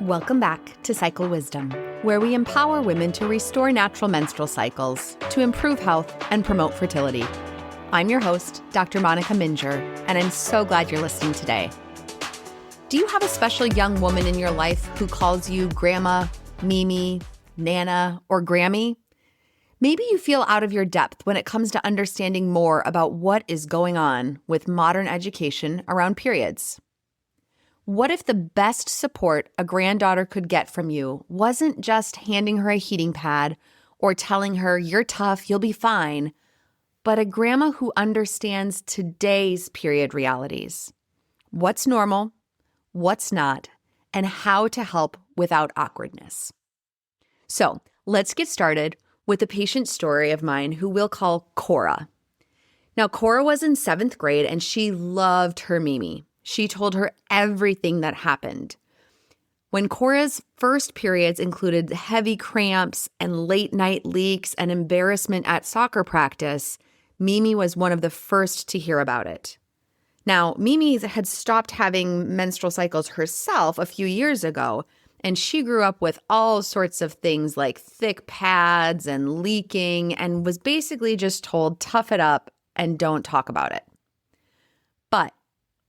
Welcome back to Cycle Wisdom, where we empower women to restore natural menstrual cycles, to improve health, and promote fertility. I'm your host, Dr. Monica Minjeur, and I'm so glad you're listening today. Do you have a special young woman in your life who calls you Grandma, Mimi, Nana, or Grammy? Maybe you feel out of your depth when it comes to understanding more about what is going on with modern education around periods. What if the best support a granddaughter could get from you wasn't just handing her a heating pad or telling her, "You're tough, you'll be fine," but a grandma who understands today's period realities? What's normal, what's not, and how to help without awkwardness. So let's get started with a patient story of mine who we'll call Cora. Now, Cora was in 7th grade and she loved her Mimi. She told her everything that happened. When Cora's first periods included heavy cramps and late night leaks and embarrassment at soccer practice, Mimi was one of the first to hear about it. Now, Mimi had stopped having menstrual cycles herself a few years ago, and she grew up with all sorts of things like thick pads and leaking, and was basically just told, tough it up and don't talk about it. But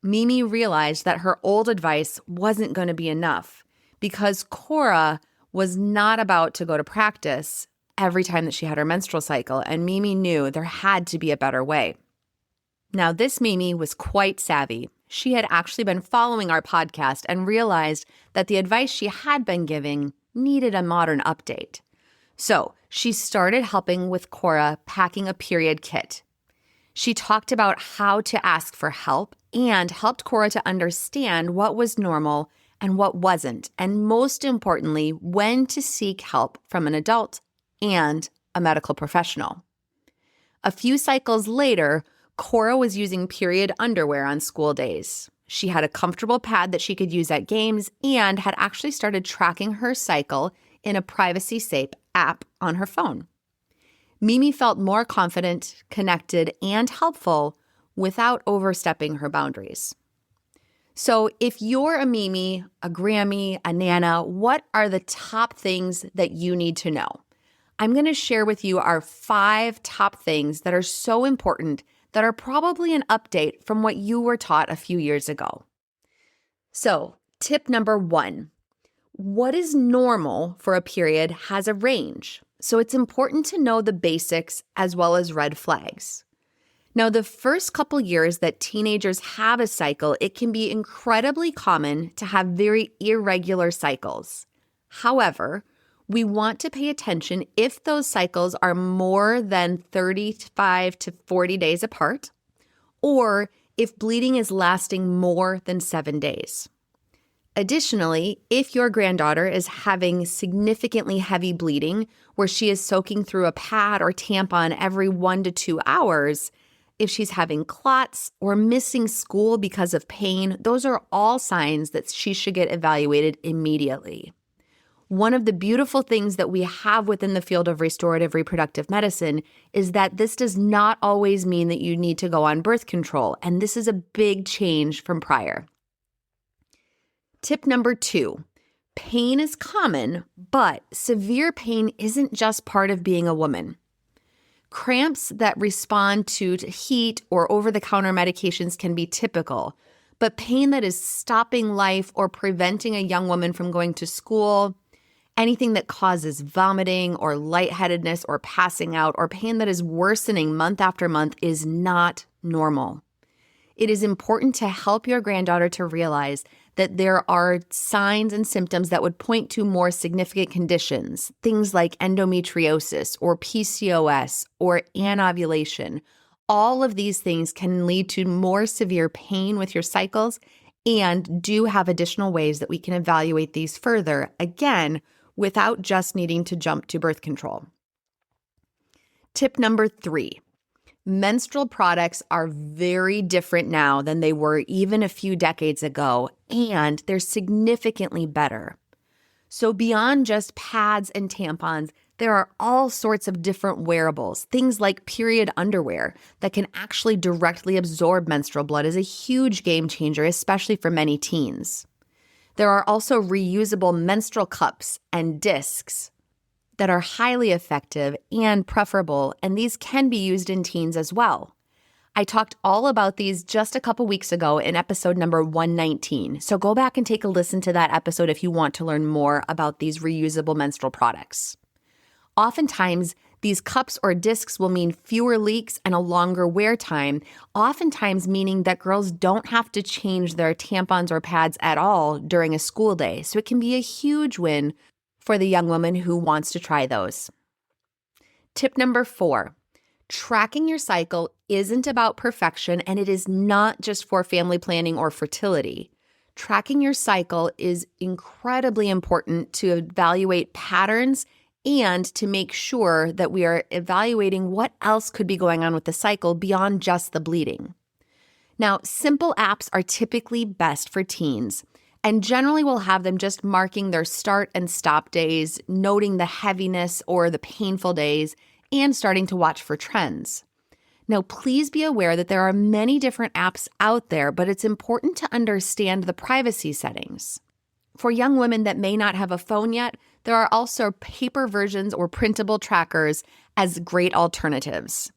Mimi realized that her old advice wasn't going to be enough because Cora was not about to go to practice every time that she had her menstrual cycle, and Mimi knew there had to be a better way. Now, this Mimi was quite savvy. She had actually been following our podcast and realized that the advice she had been giving needed a modern update. So she started helping with Cora packing a period kit. She talked about how to ask for help and helped Cora to understand what was normal and what wasn't, and most importantly, when to seek help from an adult and a medical professional. A few cycles later, Cora was using period underwear on school days. She had a comfortable pad that she could use at games and had actually started tracking her cycle in a privacy-safe app on her phone. Mimi felt more confident, connected, and helpful without overstepping her boundaries. So if you're a Mimi, a Grammy, a Nana, what are the top things that you need to know? I'm going to share with you our 5 top things that are so important that are probably an update from what you were taught a few years ago. So, tip number 1, what is normal for a period has a range. So it's important to know the basics as well as red flags. Now, the first couple years that teenagers have a cycle, it can be incredibly common to have very irregular cycles. However, we want to pay attention if those cycles are more than 35 to 40 days apart, or if bleeding is lasting more than 7 days. Additionally, if your granddaughter is having significantly heavy bleeding, where she is soaking through a pad or tampon every 1 to 2 hours, if she's having clots or missing school because of pain, those are all signs that she should get evaluated immediately. One of the beautiful things that we have within the field of restorative reproductive medicine is that this does not always mean that you need to go on birth control, and this is a big change from prior. Tip number 2, pain is common, but severe pain isn't just part of being a woman. Cramps that respond to heat or over-the-counter medications can be typical, but pain that is stopping life or preventing a young woman from going to school, anything that causes vomiting or lightheadedness or passing out, or pain that is worsening month after month is not normal. It is important to help your granddaughter to realize that there are signs and symptoms that would point to more significant conditions, things like endometriosis or PCOS or anovulation. All of these things can lead to more severe pain with your cycles and do have additional ways that we can evaluate these further, again, without just needing to jump to birth control. Tip number 3. Menstrual products are very different now than they were even a few decades ago, and they're significantly better. So beyond just pads and tampons, there are all sorts of different wearables. Things like period underwear that can actually directly absorb menstrual blood is a huge game changer, especially for many teens. There are also reusable menstrual cups and discs that are highly effective and preferable, and these can be used in teens as well. I talked all about these just a couple weeks ago in episode number 119, so go back and take a listen to that episode if you want to learn more about these reusable menstrual products. Oftentimes, these cups or discs will mean fewer leaks and a longer wear time, oftentimes meaning that girls don't have to change their tampons or pads at all during a school day, so it can be a huge win for the young woman who wants to try those. Tip number 4. Tracking your cycle isn't about perfection, and it is not just for family planning or fertility. Tracking your cycle is incredibly important to evaluate patterns and to make sure that we are evaluating what else could be going on with the cycle beyond just the bleeding. Now, simple apps are typically best for teens, and generally we'll have them just marking their start and stop days, noting the heaviness or the painful days, and starting to watch for trends. Now, please be aware that there are many different apps out there, but it's important to understand the privacy settings. For young women that may not have a phone yet, there are also paper versions or printable trackers as great alternatives.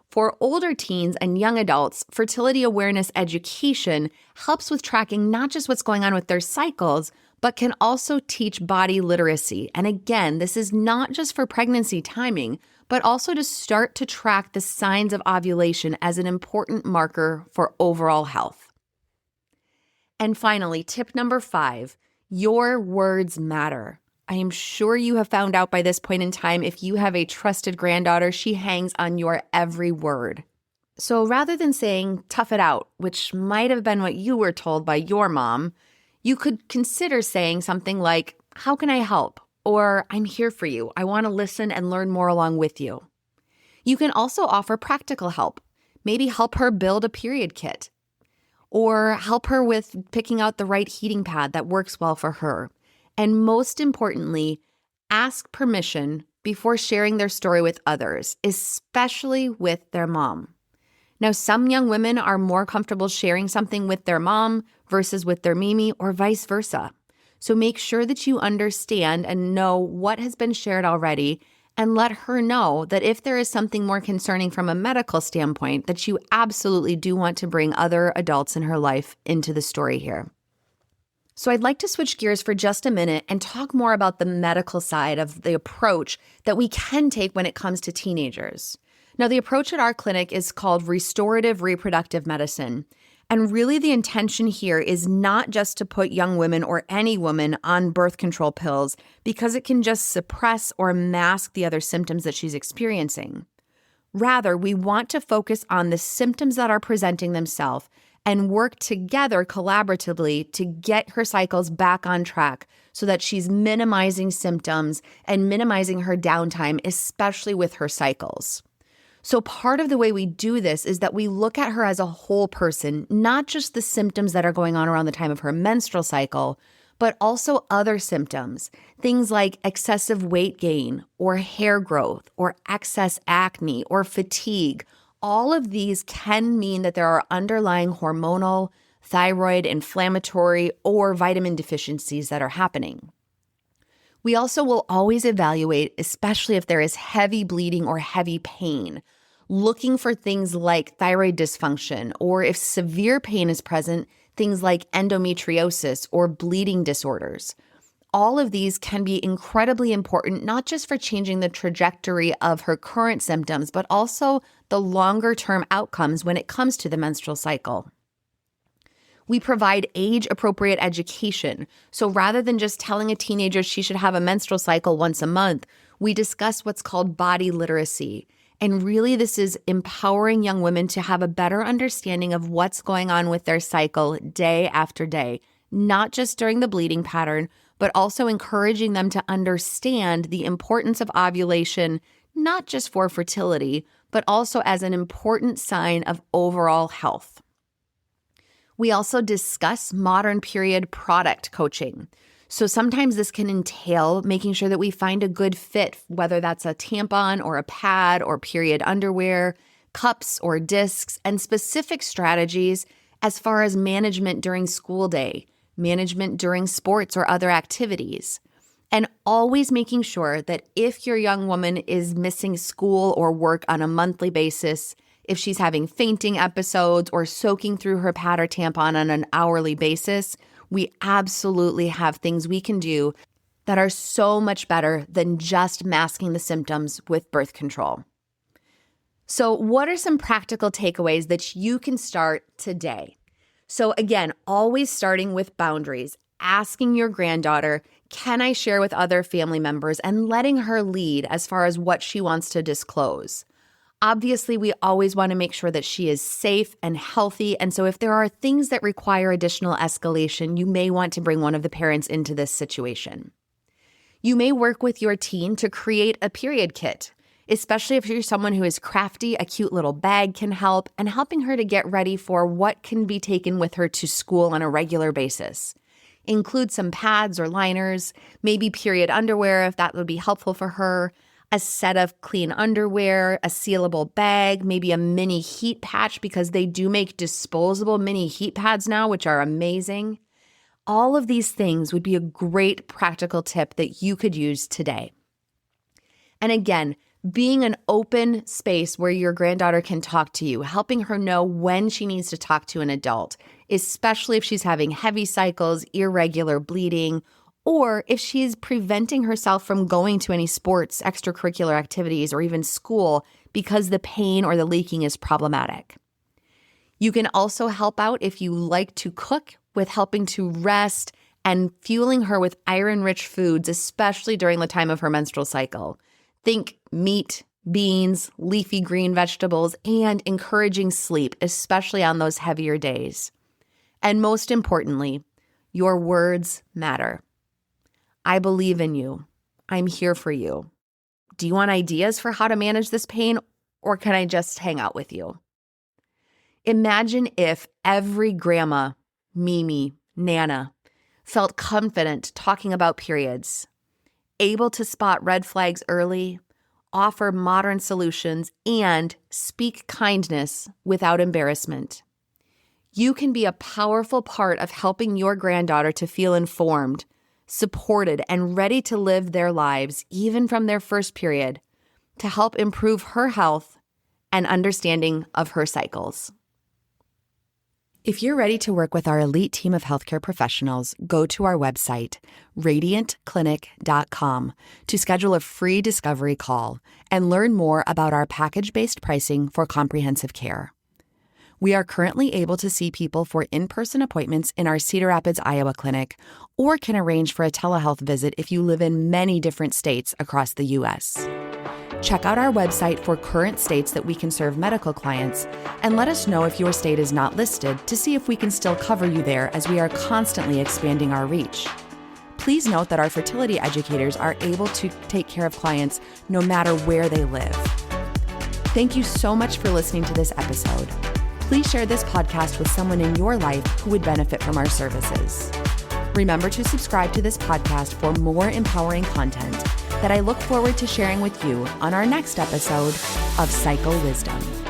For older teens and young adults, fertility awareness education helps with tracking not just what's going on with their cycles, but can also teach body literacy. And again, this is not just for pregnancy timing, but also to start to track the signs of ovulation as an important marker for overall health. And finally, tip number 5, your words matter. I am sure you have found out by this point in time, if you have a trusted granddaughter, she hangs on your every word. So rather than saying, tough it out, which might have been what you were told by your mom, you could consider saying something like, how can I help? Or I'm here for you. I want to listen and learn more along with you. You can also offer practical help. Maybe help her build a period kit, or help her with picking out the right heating pad that works well for her. And most importantly, ask permission before sharing their story with others, especially with their mom. Now, some young women are more comfortable sharing something with their mom versus with their Mimi, or vice versa. So make sure that you understand and know what has been shared already, and let her know that if there is something more concerning from a medical standpoint, that you absolutely do want to bring other adults in her life into the story here. So I'd like to switch gears for just a minute and talk more about the medical side of the approach that we can take when it comes to teenagers. Now, the approach at our clinic is called restorative reproductive medicine. And really the intention here is not just to put young women or any woman on birth control pills because it can just suppress or mask the other symptoms that she's experiencing. Rather, we want to focus on the symptoms that are presenting themselves and work together collaboratively to get her cycles back on track so that she's minimizing symptoms and minimizing her downtime, especially with her cycles. So part of the way we do this is that we look at her as a whole person, not just the symptoms that are going on around the time of her menstrual cycle, but also other symptoms, things like excessive weight gain or hair growth or excess acne or fatigue. All of these can mean that there are underlying hormonal, thyroid, inflammatory, or vitamin deficiencies that are happening. We also will always evaluate, especially if there is heavy bleeding or heavy pain, looking for things like thyroid dysfunction, or if severe pain is present, things like endometriosis or bleeding disorders. All of these can be incredibly important, not just for changing the trajectory of her current symptoms, but also the longer-term outcomes when it comes to the menstrual cycle. We provide age-appropriate education. So rather than just telling a teenager she should have a menstrual cycle once a month, we discuss what's called body literacy. And really, this is empowering young women to have a better understanding of what's going on with their cycle day after day, not just during the bleeding pattern, but also encouraging them to understand the importance of ovulation, not just for fertility, but also as an important sign of overall health. We also discuss modern period product coaching. So sometimes this can entail making sure that we find a good fit, whether that's a tampon or a pad or period underwear, cups or discs, and specific strategies as far as management during school day, management during sports or other activities, and always making sure that if your young woman is missing school or work on a monthly basis, if she's having fainting episodes or soaking through her pad or tampon on an hourly basis, we absolutely have things we can do that are so much better than just masking the symptoms with birth control. So what are some practical takeaways that you can start today? So again, always starting with boundaries, asking your granddaughter, can I share with other family members, and letting her lead as far as what she wants to disclose. Obviously, we always want to make sure that she is safe and healthy, and so if there are things that require additional escalation, you may want to bring one of the parents into this situation. You may work with your teen to create a period kit, especially if you're someone who is crafty. A cute little bag can help, and helping her to get ready for what can be taken with her to school on a regular basis. Include some pads or liners, maybe period underwear if that would be helpful for her, a set of clean underwear, a sealable bag, maybe a mini heat patch because they do make disposable mini heat pads now, which are amazing. All of these things would be a great practical tip that you could use today. And again, being an open space where your granddaughter can talk to you, helping her know when she needs to talk to an adult, especially if she's having heavy cycles, irregular bleeding, or if she's preventing herself from going to any sports, extracurricular activities, or even school because the pain or the leaking is problematic. You can also help out if you like to cook with helping to rest and fueling her with iron-rich foods, especially during the time of her menstrual cycle. Think meat, beans, leafy green vegetables, and encouraging sleep, especially on those heavier days. And most importantly, your words matter. I believe in you. I'm here for you. Do you want ideas for how to manage this pain, or can I just hang out with you? Imagine if every grandma, Mimi, Nana felt confident talking about periods, able to spot red flags early, offer modern solutions, and speak kindness without embarrassment. You can be a powerful part of helping your granddaughter to feel informed, supported, and ready to live their lives, even from their first period, to help improve her health and understanding of her cycles. If you're ready to work with our elite team of healthcare professionals, go to our website, radiantclinic.com, to schedule a free discovery call and learn more about our package-based pricing for comprehensive care. We are currently able to see people for in-person appointments in our Cedar Rapids, Iowa clinic, or can arrange for a telehealth visit if you live in many different states across the U.S. Check out our website for current states that we can serve medical clients, and let us know if your state is not listed to see if we can still cover you there, as we are constantly expanding our reach. Please note that our fertility educators are able to take care of clients no matter where they live. Thank you so much for listening to this episode. Please share this podcast with someone in your life who would benefit from our services. Remember to subscribe to this podcast for more empowering content that I look forward to sharing with you on our next episode of Cycle Wisdom.